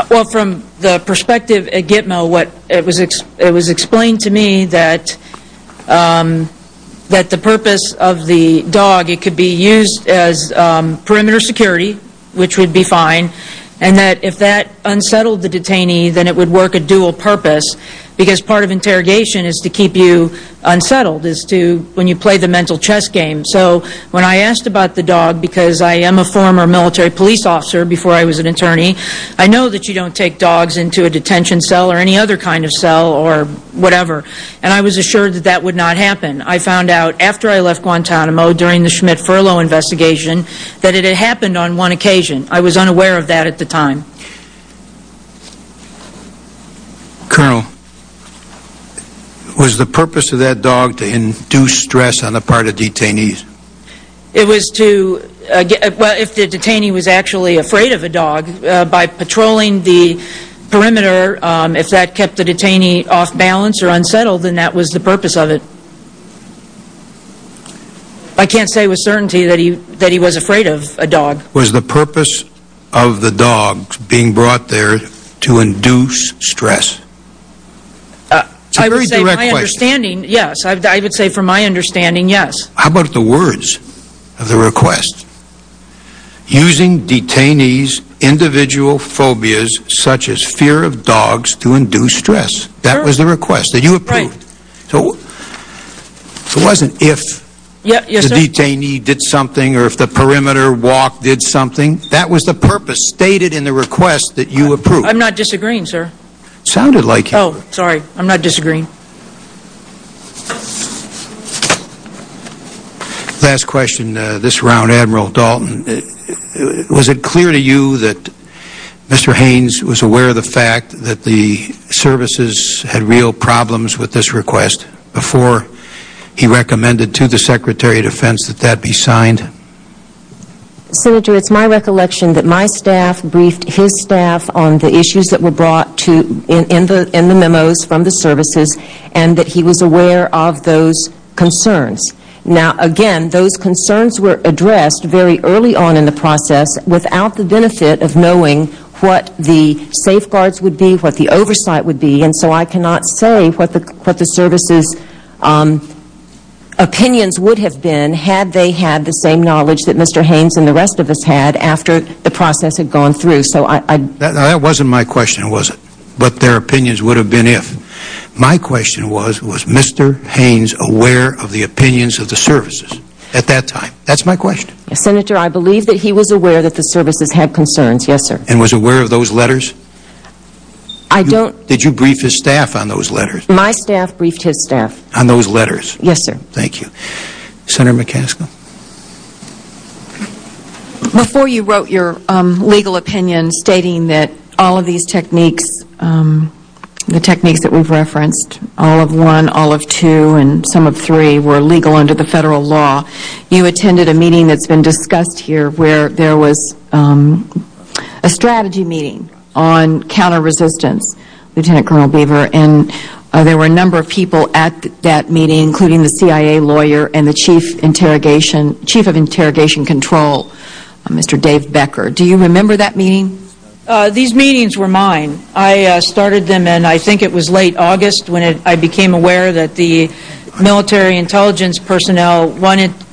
Well, from the perspective at Gitmo, what it was explained to me that that the purpose of the dog, it could be used as perimeter security, which would be fine, and that if that unsettled the detainee, then it would work a dual purpose, because part of interrogation is to keep you unsettled, is to, when you play the mental chess game. So when I asked about the dog, because I am a former military police officer before I was an attorney, I know that you don't take dogs into a detention cell or any other kind of cell or whatever, and I was assured that that would not happen. I found out after I left Guantanamo during the Schmidt furlough investigation that it had happened on one occasion. I was unaware of that at the time. Colonel, was the purpose of that dog to induce stress on the part of detainees? It was to, well, if the detainee was actually afraid of a dog, by patrolling the perimeter, if that kept the detainee off balance or unsettled, then that was the purpose of it. I can't say with certainty that he was afraid of a dog. Was the purpose of the dog being brought there to induce stress? I would say my understanding, yes. I would say from my understanding, yes. How about the words of the request? Using detainees' individual phobias such as fear of dogs to induce stress. That was the request that you approved. Right. So it wasn't if the detainee did something or if the perimeter walk did something. That was the purpose stated in the request that you approved. I'm not disagreeing, sir. Sounded like you. Oh, sorry. I'm not disagreeing. Last question, this round, Admiral Dalton. Was it clear to you that Mr. Haynes was aware of the fact that the services had real problems with this request before he recommended to the Secretary of Defense that that be signed? Senator, it's my recollection that my staff briefed his staff on the issues that were brought to in the memos from the services, and that he was aware of those concerns. Now, again, those concerns were addressed very early on in the process without the benefit of knowing what the safeguards would be, what the oversight would be, and so I cannot say what the services opinions would have been had they had the same knowledge that Mr. Haynes and the rest of us had after the process had gone through. So that wasn't my question, was it? But their opinions would have been if. My question was Mr. Haynes aware of the opinions of the services at that time? That's my question. Yes, Senator, I believe that he was aware that the services had concerns, yes, sir. And was aware of those letters? Did you brief his staff on those letters? My staff briefed his staff. On those letters? Yes, sir. Thank you. Senator McCaskill? Before you wrote your legal opinion stating that all of these techniques, the techniques that we've referenced, all of 1, all of 2, and some of 3 were legal under the federal law, you attended a meeting that's been discussed here where there was a strategy meeting on counter-resistance, Lieutenant Colonel Beaver, and there were a number of people at that meeting, including the CIA lawyer and the Chief of Interrogation Control, Mr. Dave Becker. Do you remember that meeting? These meetings were mine. I started them in, I think it was late August, when I became aware that the military intelligence personnel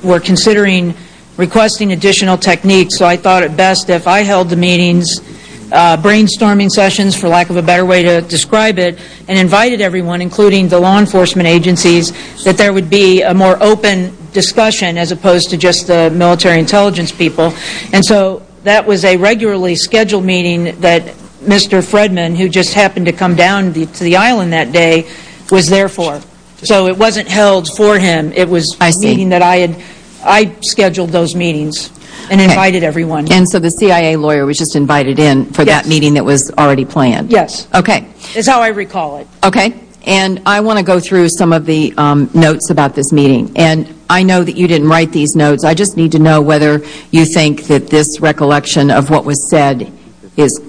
were considering requesting additional techniques, so I thought it best if I held the meetings, brainstorming sessions, for lack of a better way to describe it, and invited everyone, including the law enforcement agencies, that there would be a more open discussion as opposed to just the military intelligence people. And so that was a regularly scheduled meeting that Mr. Fredman, who just happened to come down to the island that day, was there for. So it wasn't held for him. It was a meeting that I scheduled those meetings and invited everyone. And so the CIA lawyer was just invited in for that meeting that was already planned? Yes. Okay. Is how I recall it. Okay. And I want to go through some of the notes about this meeting. And I know that you didn't write these notes. I just need to know whether you think that this recollection of what was said is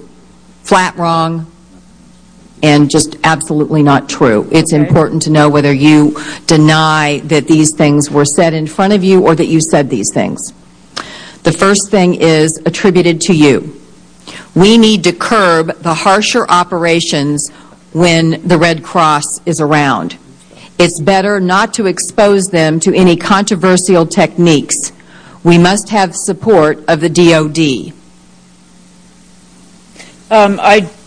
flat wrong and just absolutely not true. It's important to know whether you deny that these things were said in front of you or that you said these things. The first thing is attributed to you. We need to curb the harsher operations when the Red Cross is around. It's better not to expose them to any controversial techniques. We must have support of the DOD.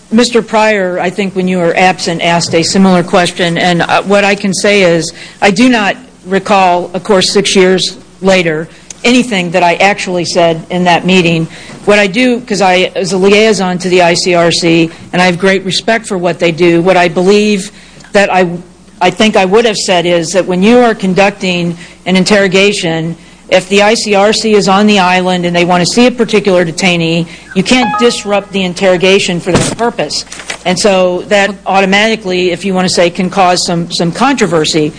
Mr. Pryor, I think when you were absent, asked a similar question, and what I can say is I do not recall, of course, 6 years later, anything that I actually said in that meeting. What I do, because I was a liaison to the ICRC, and I have great respect for what they do, what I believe that I think I would have said is that when you are conducting an interrogation, if the ICRC is on the island and they want to see a particular detainee, you can't disrupt the interrogation for that purpose. And so that automatically, if you want to say, can cause some controversy.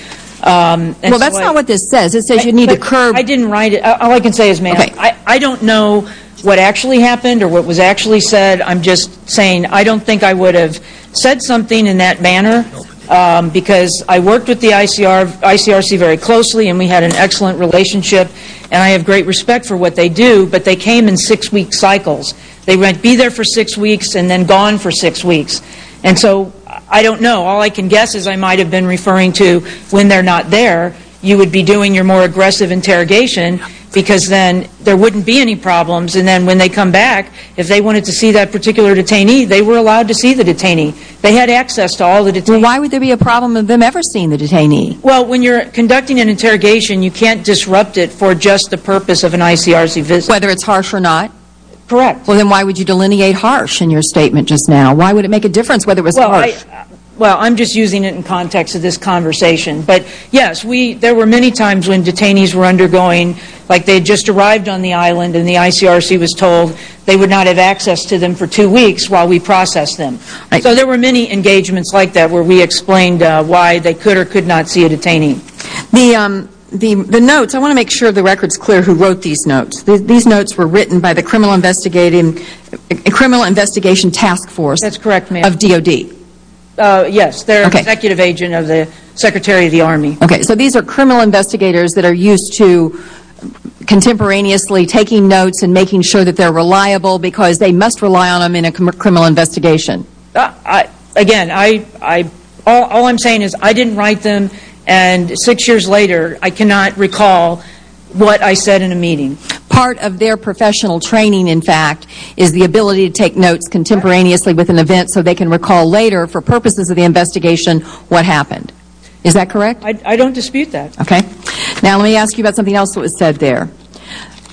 Well, that's not what this says. It says you need to curb. I didn't write it. All I can say is, ma'am, okay. I don't know what actually happened or what was actually said. I'm just saying I don't think I would have said something in that manner. Because I worked with the ICRC very closely, and we had an excellent relationship, and I have great respect for what they do, but they came in 6-week cycles. They went be there for 6 weeks and then gone for 6 weeks. And so I don't know. All I can guess is I might have been referring to when they're not there, you would be doing your more aggressive interrogation, because then there wouldn't be any problems, and then when they come back, if they wanted to see that particular detainee, they were allowed to see the detainee. They had access to all the detainees. Well, why would there be a problem of them ever seeing the detainee? Well, when you're conducting an interrogation, you can't disrupt it for just the purpose of an ICRC visit. Whether it's harsh or not? Correct. Well, then why would you delineate harsh in your statement just now? Why would it make a difference whether it was harsh? Well, I'm just using it in context of this conversation. But yes, there were many times when detainees were undergoing, like they had just arrived on the island and the ICRC was told they would not have access to them for 2 weeks while we processed them. Right. So there were many engagements like that where we explained why they could or could not see a detainee. The notes, I want to make sure the record's clear who wrote these notes. These notes were written by the Criminal Investigation Task Force. That's correct, ma'am. Of DOD. Yes, they're okay. Executive agent of the Secretary of the Army. Okay, so these are criminal investigators that are used to contemporaneously taking notes and making sure that they're reliable because they must rely on them in a criminal investigation. Again, all I'm saying is I didn't write them, and 6 years later, I cannot recall what I said in a meeting. Part of their professional training, in fact, is the ability to take notes contemporaneously with an event so they can recall later, for purposes of the investigation, what happened. Is that correct? I don't dispute that. Okay. Now let me ask you about something else that was said there.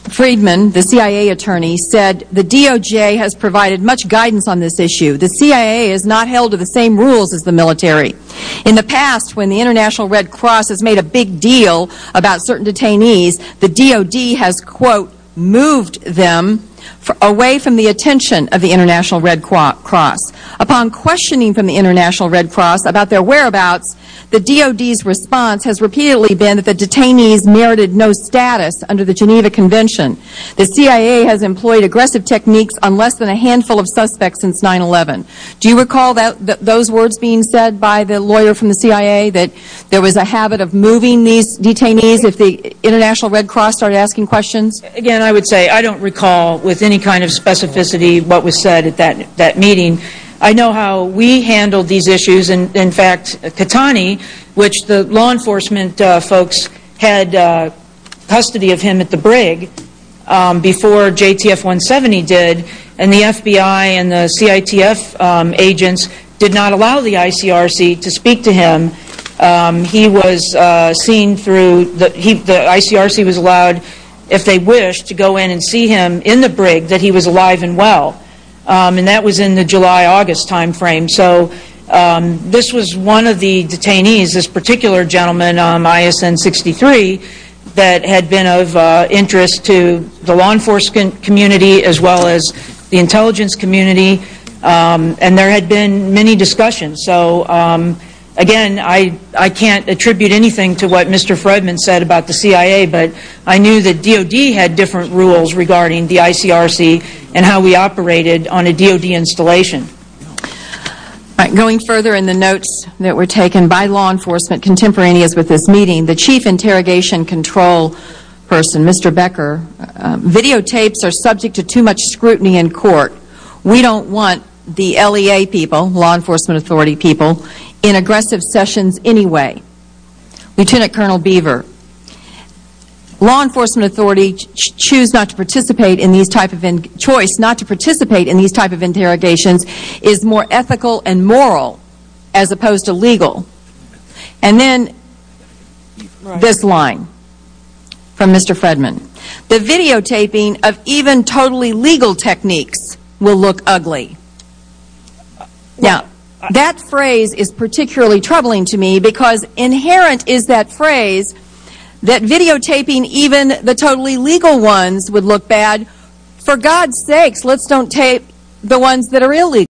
Friedman, the CIA attorney, said the DOJ has provided much guidance on this issue. The CIA is not held to the same rules as the military. In the past, when the International Red Cross has made a big deal about certain detainees, the DOD has, quote, moved them away from the attention of the International Red Cross. Upon questioning from the International Red Cross about their whereabouts, the DOD's response has repeatedly been that the detainees merited no status under the Geneva Convention. The CIA has employed aggressive techniques on less than a handful of suspects since 9/11. Do you recall those words being said by the lawyer from the CIA, that there was a habit of moving these detainees if the International Red Cross started asking questions? Again, I would say I don't recall with any kind of specificity what was said at that meeting. I know how we handled these issues, and in fact, Katani, which the law enforcement folks had custody of him at the brig before JTF 170 did, and the FBI and the CITF agents did not allow the ICRC to speak to him. He was seen through, the ICRC was allowed, if they wished, to go in and see him in the brig, that he was alive and well. And that was in the July-August time frame. So this was one of the detainees, this particular gentleman, ISN 63, that had been of interest to the law enforcement community as well as the intelligence community, and there had been many discussions. So again, I can't attribute anything to what Mr. Friedman said about the CIA, but I knew that DOD had different rules regarding the ICRC and how we operated on a DOD installation. All right, going further in the notes that were taken by law enforcement contemporaneous with this meeting, the chief interrogation control person, Mr. Becker, videotapes are subject to too much scrutiny in court. We don't want the LEA people, law enforcement authority people, in aggressive sessions anyway. Lieutenant Colonel Beaver, law enforcement authority choose not to participate in these type of choice not to participate in these type of interrogations is more ethical and moral as opposed to legal. And then this line from Mr. Fredman. The videotaping of even totally legal techniques will look ugly. Now, that phrase is particularly troubling to me because inherent is that phrase that videotaping even the totally legal ones would look bad. For God's sakes, let's don't tape the ones that are illegal.